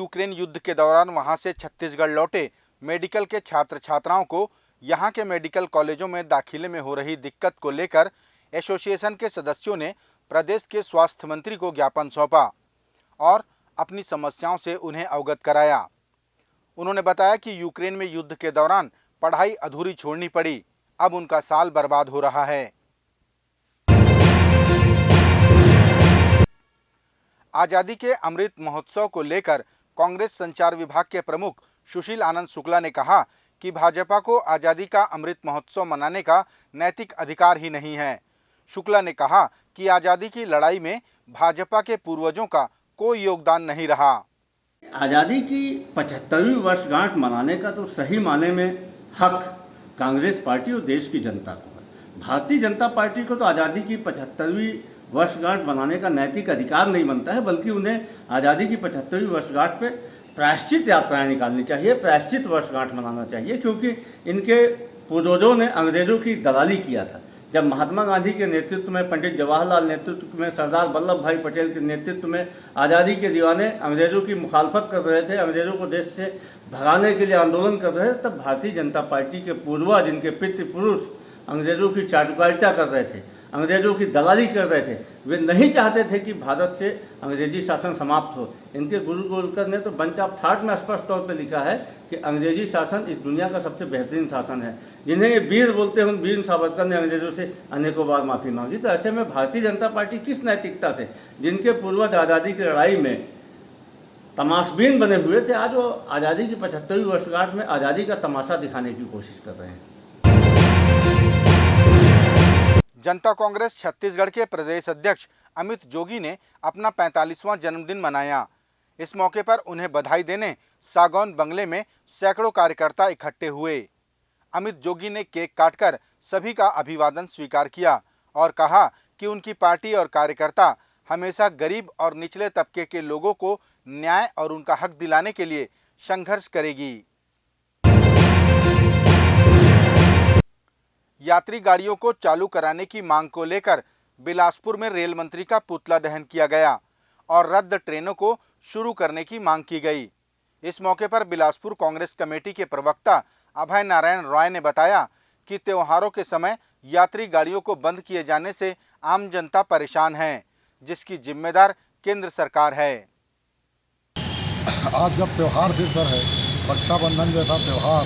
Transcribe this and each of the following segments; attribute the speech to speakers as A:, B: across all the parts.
A: Ukraine युद्ध के दौरान वहां से छत्तीसगढ़ लौटे मेडिकल के छात्र छात्राओं को यहां के मेडिकल कॉलेजों में दाखिले में हो रही दिक्कत को लेकर एसोसिएशन के सदस्यों ने प्रदेश के स्वास्थ्य मंत्री को ज्ञापन सौंपा और अपनी समस्याओं से उन्हें अवगत कराया। उन्होंने बताया कि यूक्रेन में युद्ध के दौरान पढ़ाई अधूरी छोड़नी पड़ी, अब उनका साल बर्बाद हो रहा है। आजादी के अमृत महोत्सव को लेकर कांग्रेस संचार विभाग के प्रमुख सुशील आनंद शुक्ला ने कहा कि भाजपा को आजादी का अमृत महोत्सव मनाने का नैतिक अधिकार ही नहीं है। शुक्ला ने कहा कि आजादी की लड़ाई में भाजपा के पूर्वजों का कोई योगदान नहीं रहा।
B: आज़ादी की 75वीं वर्षगांठ मनाने का तो सही माने में हक कांग्रेस पार्टी और देश की जनता को है। भारतीय जनता पार्टी को तो आज़ादी की 75वीं वर्षगांठ मनाने का नैतिक अधिकार नहीं बनता है, बल्कि उन्हें आज़ादी की 75वीं वर्षगांठ पे प्रायश्चित यात्राएं निकालनी चाहिए, प्रायश्चित वर्षगांठ मनाना चाहिए, क्योंकि इनके पूर्वजों ने अंग्रेजों की दलाली किया था। जब महात्मा गांधी के नेतृत्व में, पंडित जवाहरलाल नेतृत्व में, सरदार वल्लभ भाई पटेल के नेतृत्व में आज़ादी के दीवाने अंग्रेजों की मुखालफत कर रहे थे, अंग्रेजों को देश से भगाने के लिए आंदोलन कर रहे थे, तब भारतीय जनता पार्टी के पूर्वज, जिनके पितृपुरुष अंग्रेजों की चाटुकारिता कर रहे थे, अंग्रेजों की दलाली कर रहे थे, वे नहीं चाहते थे कि भारत से अंग्रेजी शासन समाप्त हो। इनके गुरु गोलकर ने तो बंच ऑफ थॉट में स्पष्ट तौर पर लिखा है कि अंग्रेजी शासन इस दुनिया का सबसे बेहतरीन शासन है। जिन्हें ये वीर बोलते हैं, वीर सावरकर ने अंग्रेजों से अनेकों बार माफ़ी मांगी। तो ऐसे में भारतीय जनता पार्टी किस नैतिकता से, जिनके पूर्वज आज़ादी की लड़ाई में तमाशबीन बने हुए थे, आज वो आज़ादी की 75वीं वर्षगांठ में आज़ादी का तमाशा दिखाने की कोशिश कर रहे हैं।
A: जनता कांग्रेस छत्तीसगढ़ के प्रदेश अध्यक्ष अमित जोगी ने अपना 45वां जन्मदिन मनाया। इस मौके पर उन्हें बधाई देने सागौन बंगले में सैकड़ों कार्यकर्ता इकट्ठे हुए। अमित जोगी ने केक काटकर सभी का अभिवादन स्वीकार किया और कहा कि उनकी पार्टी और कार्यकर्ता हमेशा गरीब और निचले तबके के लोगों को न्याय और उनका हक दिलाने के लिए संघर्ष करेगी। यात्री गाड़ियों को चालू कराने की मांग को लेकर बिलासपुर में रेल मंत्री का पुतला दहन किया गया और रद्द ट्रेनों को शुरू करने की मांग की गई। इस मौके पर बिलासपुर कांग्रेस कमेटी के प्रवक्ता अभय नारायण रॉय ने बताया कि त्योहारों के समय यात्री गाड़ियों को बंद किए जाने से आम जनता परेशान है, जिसकी जिम्मेदार केंद्र सरकार है।
C: आज जब त्यौहार सिर पर है, रक्षाबंधन जैसा त्यौहार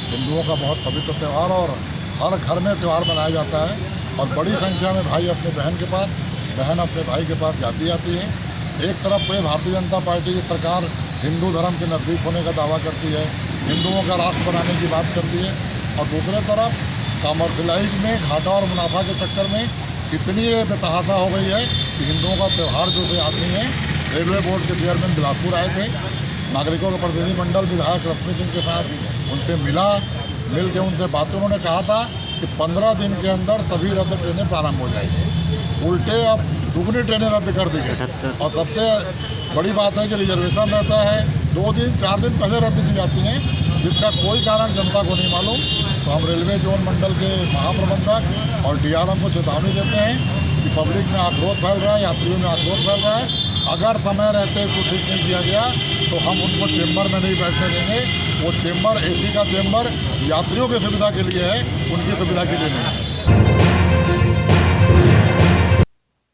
C: हिंदुओं का बहुत पवित्र त्यौहार और हर घर में त्यौहार मनाया जाता है और बड़ी संख्या में भाई अपने बहन के पास, बहन अपने भाई के पास जाती है। एक तरफ तो भारतीय जनता पार्टी की सरकार हिंदू धर्म के नज़दीक होने का दावा करती है, हिंदुओं का राष्ट्र बनाने की बात करती है, और दूसरे तरफ कमर्शलाइज में घाटा और मुनाफा के चक्कर में इतनी बेतहाशा हो गई है कि हिंदुओं का त्यौहार जो से आदमी है। रेलवे बोर्ड के चेयरमैन बिलासपुर आए थे, नागरिकों का प्रतिनिधिमंडल विधायक रश्मि सिंह के साथ उनसे मिल के उनसे बातें, उन्होंने कहा था कि 15 दिन के अंदर सभी रद्द ट्रेनें प्रारंभ हो जाएगी। उल्टे अब दुगनी ट्रेनें रद्द कर दी गई और सबसे बड़ी बात है कि रिजर्वेशन रहता है 2 दिन 4 दिन पहले रद्द की जाती हैं, जिसका कोई कारण जनता को नहीं मालूम। तो हम रेलवे जोन मंडल के महाप्रबंधक और डीआरएम को चेतावनी देते हैं कि पब्लिक में आक्रोश फैल रहा है, यात्रियों में आक्रोश फैल रहा है। अगर समय रहते कुछ ठीक नहीं किया गया तो हम उनको चेंबर में नहीं बैठने देंगे। वो चेंबर एसी का चेंबर यात्रियों की सुविधा के लिए है, उनकी सुविधा के लिए नहीं।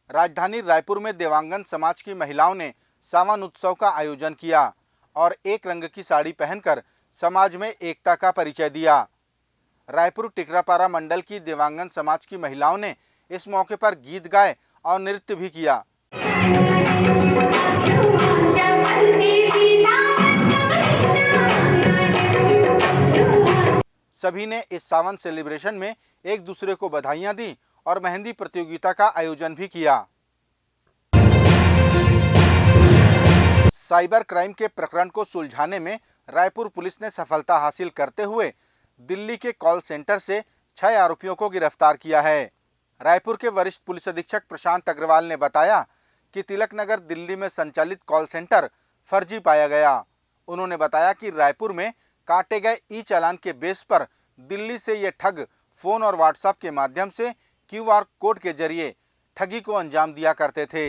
A: राजधानी रायपुर में देवांगन समाज की महिलाओं ने सावन उत्सव का आयोजन किया और एक रंग की साड़ी पहनकर समाज में एकता का परिचय दिया। रायपुर टिकरापारा मंडल की देवांगन समाज की महिलाओं ने इस मौके पर गीत गाए और नृत्य भी किया। सभी ने इस सावन सेलिब्रेशन में एक दूसरे को बधाइयां दी और मेहंदी प्रतियोगिता का आयोजन भी किया। साइबर क्राइम के प्रकरण को सुलझाने में रायपुर पुलिस ने सफलता हासिल करते हुए दिल्ली के कॉल सेंटर से 6 आरोपियों को गिरफ्तार किया है। रायपुर के वरिष्ठ पुलिस अधीक्षक प्रशांत अग्रवाल ने बताया कि तिलक नगर दिल्ली में संचालित कॉल सेंटर फर्जी पाया गया। उन्होंने बताया कि रायपुर में काटे गए ई चालान के बेस पर दिल्ली से ये ठग फोन और व्हाट्सएप के माध्यम से QR कोड के जरिए ठगी को अंजाम दिया करते थे।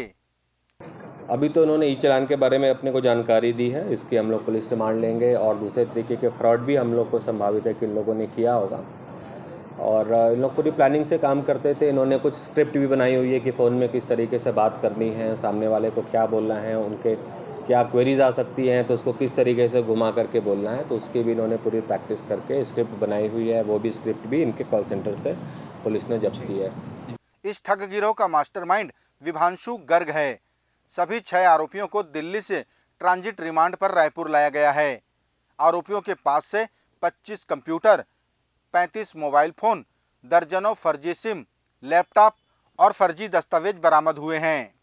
D: अभी तो इन्होंने ई चालान के बारे में अपने को जानकारी दी है, इसकी हम लोग पुलिस रिमांड लेंगे और दूसरे तरीके के फ्रॉड भी हम लोग को संभावित है कि इन लोगों ने किया होगा। और इन लोग पूरी प्लानिंग से काम करते थे। इन्होंने कुछ स्क्रिप्ट भी बनाई हुई है कि फ़ोन में किस तरीके से बात करनी है, सामने वाले को क्या बोलना है, उनके क्या क्वेरीज आ सकती हैं तो उसको किस तरीके से घुमा करके बोलना है, तो उसकी भी इन्होंने पूरी प्रैक्टिस करके स्क्रिप्ट बनाई हुई है। वो भी स्क्रिप्ट भी इनके कॉल सेंटर से पुलिस ने जब्त की है।
A: इस ठग गिरोह का मास्टरमाइंड विभांशु गर्ग है। सभी 6 आरोपियों को दिल्ली से ट्रांजिट रिमांड पर रायपुर लाया गया है। आरोपियों के पास से 25 कंप्यूटर, 35 मोबाइल फोन, दर्जनों फर्जी सिम, लैपटॉप और फर्जी दस्तावेज बरामद हुए हैं।